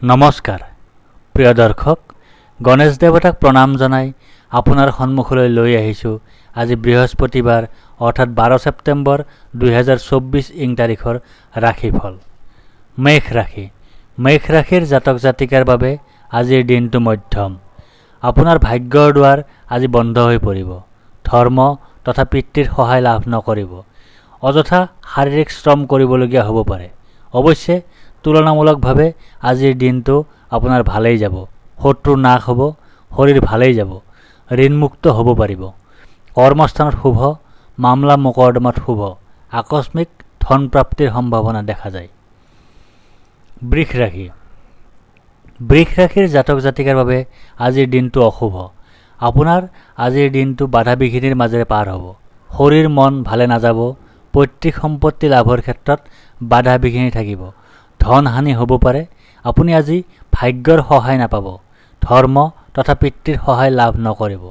নমস্কাৰ প্ৰিয় দৰ্শক, গণেশ দেৱতাক প্ৰণাম জনাই আপোনাৰ সন্মুখলৈ লৈ আহিছোঁ আজি বৃহস্পতিবাৰ অৰ্থাৎ 12 ছেপ্টেম্বৰ 2024 ইং তাৰিখৰ ৰাশিফল। মেষ ৰাশি। মেষ ৰাশিৰ জাতক জাতিকাৰ বাবে আজিৰ দিনটো মধ্যম। আপোনাৰ ভাগ্যৰ দুৱাৰ আজি বন্ধ হৈ পৰিব। ধৰ্ম তথা পিতৃৰ সহায় লাভ নকৰিব। অযথা শাৰীৰিক শ্ৰম কৰিবলগীয়া হ'ব পাৰে। অৱশ্যে তুলনামূলকভাৱে আজিৰ দিনটো আপোনাৰ ভালেই যাব। শত্ৰু নাশ হ'ব, শৰীৰ ভালেই যাব, ঋণমুক্ত হ'ব পাৰিব। কৰ্মস্থানত শুভ, মামলা মোকৰ্দমাত শুভ, আকস্মিক ধন প্ৰাপ্তিৰ সম্ভাৱনা দেখা যায়। বৃষ ৰাশি। বৃষ ৰাশিৰ জাতক জাতিকাৰ বাবে আজিৰ দিনটো অশুভ। আপোনাৰ আজিৰ দিনটো বাধা বিঘিনিৰ মাজেৰে পাৰ হ'ব। শৰীৰ মন ভালে নাযাব। পৈতৃক সম্পত্তি লাভৰ ক্ষেত্ৰত বাধা বিঘিনি থাকিব। ধন হানি হ'ব পাৰে। আপুনি আজি ভাগ্যৰ সহায় নাপাব। ধৰ্ম তথা পিতৃৰ সহায় লাভ নকৰিব।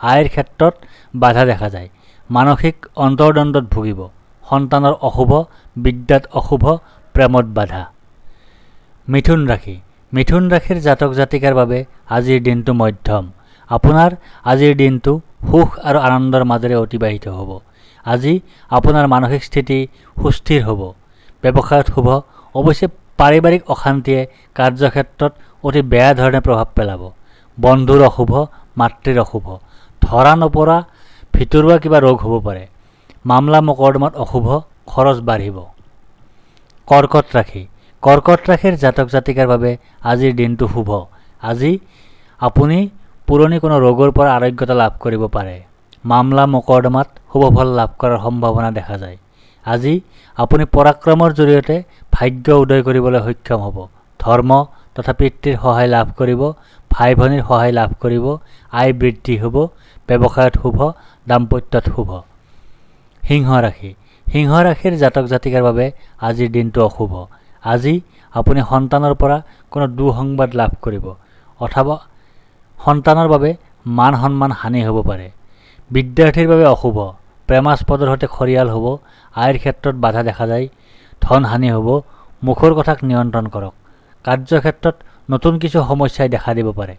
আয়ৰ ক্ষেত্ৰত বাধা দেখা যায়। মানসিক অন্তৰ্দ্বন্দ্বত ভুগিব। সন্তানৰ অশুভ, বিদ্যাত অশুভ, প্ৰেমত বাধা। মিথুন ৰাশি। মিথুন ৰাশিৰ জাতক জাতিকাৰ বাবে আজিৰ দিনটো মধ্যম। আপোনাৰ আজিৰ দিনটো সুখ আৰু আনন্দৰ মাজেৰে অতিবাহিত হ'ব। আজি আপোনাৰ মানসিক স্থিতি সুস্থিৰ হ'ব। ব্যৱসায়ত শুভ। অৱশ্যে পাৰিবাৰিক অশান্তিয়ে কাৰ্যক্ষেত্ৰত অতি বেয়া ধৰণে প্ৰভাৱ পেলাব। বন্ধুৰ অশুভ, মাতৃৰ অশুভ। ধৰা নপৰা ভিতৰুৱা কিবা ৰোগ হ'ব পাৰে। মামলা মোকৰ্দমাত অশুভ, খৰচ বাঢ়িব। কৰ্কট ৰাশি। কৰ্কট ৰাশিৰ জাতক জাতিকাৰ বাবে আজিৰ দিনটো শুভ। আজি আপুনি পুৰণি কোনো ৰোগৰ পৰা আৰোগ্যতা লাভ কৰিব পাৰে। মামলা মোকৰ্দমাত শুভ ফল লাভ কৰাৰ সম্ভাৱনা দেখা যায়। আজি আপুনি পৰাক্ৰমৰ জৰিয়তে ভাগ্য উদয় কৰিবলৈ সক্ষম হ'ব। ধৰ্ম তথা পিতৃৰ সহায় লাভ কৰিব। ভাই ভনীৰ সহায় লাভ কৰিব। আয় বৃদ্ধি হ'ব। ব্যৱসায়ত শুভ, দাম্পত্যত শুভ। সিংহ ৰাশি। সিংহ ৰাশিৰ জাতক জাতিকাৰ বাবে আজিৰ দিনটো অশুভ। আজি আপুনি সন্তানৰ পৰা কোনো দুঃসংবাদ লাভ কৰিব অথবা সন্তানৰ বাবে মান সন্মান হানি হ'ব পাৰে। বিদ্যাৰ্থীৰ বাবে অশুভ। প্ৰেমাস্পদৰ সৈতে খৰিয়াল হ'ব। আয়ৰ ক্ষেত্ৰত বাধা দেখা যায়। ধন হানি হ'ব। মুখৰ কথাক নিয়ন্ত্ৰণ কৰক। কাৰ্যক্ষেত্ৰত নতুন কিছু সমস্যাই দেখা দিব পাৰে।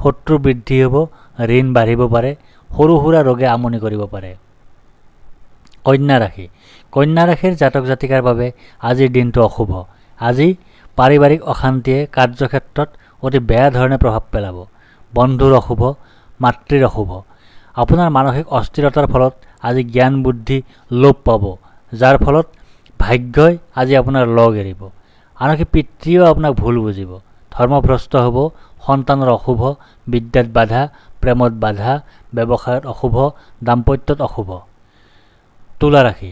শত্ৰু বৃদ্ধি হ'ব। ঋণ বাঢ়িব পাৰে। সৰু সুৰা ৰোগে আমনি কৰিব পাৰে। কন্যা ৰাশি। কন্যা ৰাশিৰ জাতক জাতিকাৰ বাবে আজিৰ দিনটো অশুভ। আজি পাৰিবাৰিক অশান্তিয়ে কাৰ্যক্ষেত্ৰত অতি বেয়া ধৰণে প্ৰভাৱ পেলাব। বন্ধুৰ অশুভ, মাতৃৰ অশুভ। আপোনাৰ মানসিক অস্থিৰতাৰ ফলত আজি জ্ঞান বুদ্ধি লোপ পাব, যাৰ ফলত ভাগ্যই আজি আপোনাৰ লগ এৰিব। আনকি পিতৃয়েও আপোনাক ভুল বুজিব। ধৰ্মভ্ৰষ্ট হ'ব। সন্তানৰ অশুভ, বিদ্যাত বাধা, প্ৰেমত বাধা, ব্যৱসায়ত অশুভ, দাম্পত্যত অশুভ। তুলা ৰাশি।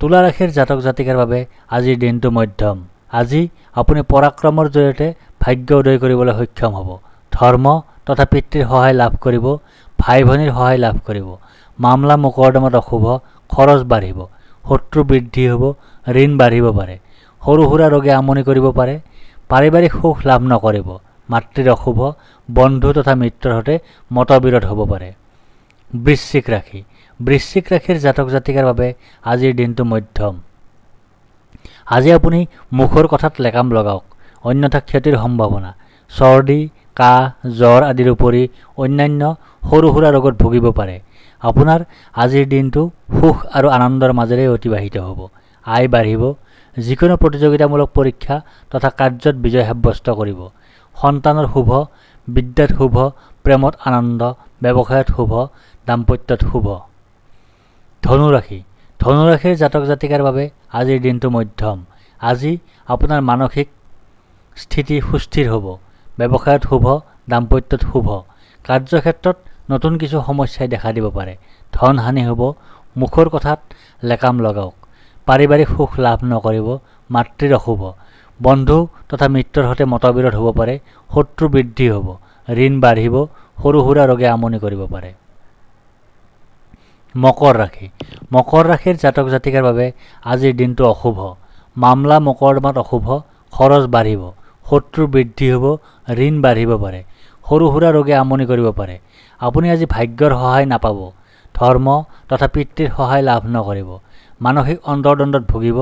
তুলা ৰাশিৰ জাতক জাতিকাৰ বাবে আজিৰ দিনটো মধ্যম। আজি আপুনি পৰাক্ৰমৰ জৰিয়তে ভাগ্য উদয় কৰিবলৈ সক্ষম হ'ব। ধৰ্ম তথা পিতৃৰ সহায় লাভ কৰিব। ভাই ভনীৰ সহায় লাভ কৰিব। মামলা মোকৰ্দমাত অশুভ, খৰচ বাঢ়িব। শত্ৰু বৃদ্ধি হ'ব। ঋণ বাঢ়িব পাৰে। সৰু সুৰা ৰোগে আমনি কৰিব পাৰে। পাৰিবাৰিক সুখ লাভ নকৰিব। মাতৃৰ অশুভ। বন্ধু তথা মিত্ৰৰ সৈতে মতবিৰোধ হ'ব পাৰে। বৃশ্চিক ৰাশি। বৃশ্চিক ৰাশিৰ জাতক জাতিকাৰ বাবে আজিৰ দিনটো মধ্যম। আজি আপুনি মুখৰ কথাত লেকাম লগাওক, অন্যথা ক্ষতিৰ সম্ভাৱনা। চৰ্দি, কাহ, জ্বৰ আদিৰ উপৰি অন্যান্য সৰু সুৰা ৰোগত ভুগিব পাৰে। আপোনাৰ আজিৰ দিনটো সুখ আৰু আনন্দৰ মাজেৰে অতিবাহিত হ'ব। আয় বাঢ়িব। যিকোনো প্ৰতিযোগিতামূলক পৰীক্ষা তথা কাৰ্যত বিজয় সাব্যস্ত কৰিব। সন্তানৰ শুভ, বিদ্যাত শুভ, প্ৰেমত আনন্দ, ব্যৱসায়ত শুভ, দাম্পত্যত শুভ। ধনু ৰাশি। ধনু ৰাশিৰ জাতক জাতিকাৰ বাবে আজিৰ দিনটো মধ্যম। আজি আপোনাৰ মানসিক স্থিতি সুস্থিৰ হ'ব। ব্যৱসায়ত শুভ, দাম্পত্যত শুভ। কাৰ্যক্ষেত্ৰত নতুন কিছু সমস্যাই দেখা দিব পাৰে। ধন হানি হ'ব। মুখৰ কথাত লেকাম লগাওক। পাৰিবাৰিক সুখ লাভ নকৰিব। মাতৃৰ অশুভ। বন্ধু তথা মিত্ৰৰ সৈতে মতবিৰোধ হ'ব পাৰে। শত্ৰু বৃদ্ধি হ'ব। ঋণ বাঢ়িব। সৰু সুৰা ৰোগে আমনি কৰিব পাৰে। মকৰ ৰাশি। মকৰ ৰাশিৰ জাতক জাতিকাৰ বাবে আজিৰ দিনটো অশুভ। মামলা মোকৰ্দমাত অশুভ, খৰচ বাঢ়িব। শত্ৰু বৃদ্ধি হ'ব। ঋণ বাঢ়িব পাৰে। সৰু সুৰা ৰোগে আমনি কৰিব পাৰে। আপুনি আজি ভাগ্যৰ সহায় নাপাব। ধৰ্ম তথা পিতৃৰ সহায় লাভ নকৰিব। মানসিক অন্তৰ্দ্বন্দ্বত ভুগিব।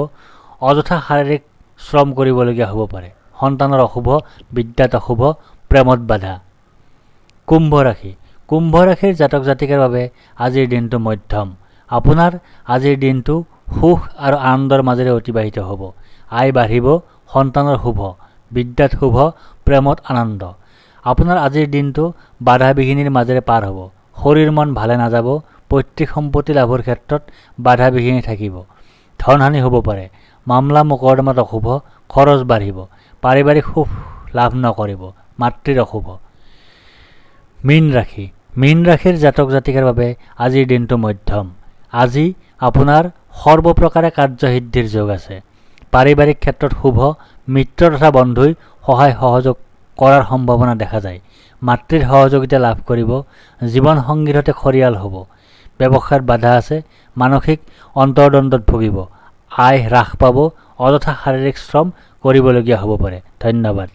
অযথা শাৰীৰিক শ্ৰম কৰিবলগীয়া হ'ব পাৰে। সন্তানৰ অশুভ, বিদ্যাত অশুভ, প্ৰেমত বাধা। কুম্ভ ৰাশি। কুম্ভ ৰাশিৰ জাতক জাতিকাৰ বাবে আজিৰ দিনটো মধ্যম। আপোনাৰ আজিৰ দিনটো সুখ আৰু আনন্দৰ মাজেৰে অতিবাহিত হ'ব। আয় বাঢ়িব, সন্তানৰ শুভ, বিদ্যাত শুভ, প্ৰেমত আনন্দ। আপোনাৰ আজিৰ দিনটো বাধা বিঘিনিৰ মাজেৰে পাৰ হ'ব। শৰীৰ মন ভালে নাযাব, পৈতৃক সম্পত্তি লাভৰ ক্ষেত্ৰত বাধা বিঘিনি থাকিব। ধনহানি হ'ব পাৰে। মামলা মোকৰ্দমাত অশুভ, খৰচ বাঢ়িব। পাৰিবাৰিক সুখ লাভ নকৰিব, মাতৃৰ অশুভ। মীন ৰাশি। মীন ৰাশিৰ জাতক জাতিকাৰ বাবে আজিৰ দিনটো মধ্যম। আজি আপোনাৰ সৰ্বপ্ৰকাৰে কাৰ্যসিদ্ধিৰ যোগ আছে। পাৰিবাৰিক ক্ষেত্ৰত শুভ, মিত্ৰ তথা বন্ধুই সহায় সহযোগ কৰাৰ সম্ভাৱনা দেখা যায়। মাতৃৰ সহযোগিতা লাভ কৰিব। জীৱন সংগীৰ সৈতে খৰিয়াল হ'ব। ব্যৱসায়ত বাধা আছে, মানসিক অন্তৰ্দ্বন্দ্বত ভুগিব। আয় হ্ৰাস পাব, অযথা শাৰীৰিক শ্ৰম কৰিবলগীয়া হ'ব পাৰে। ধন্যবাদ।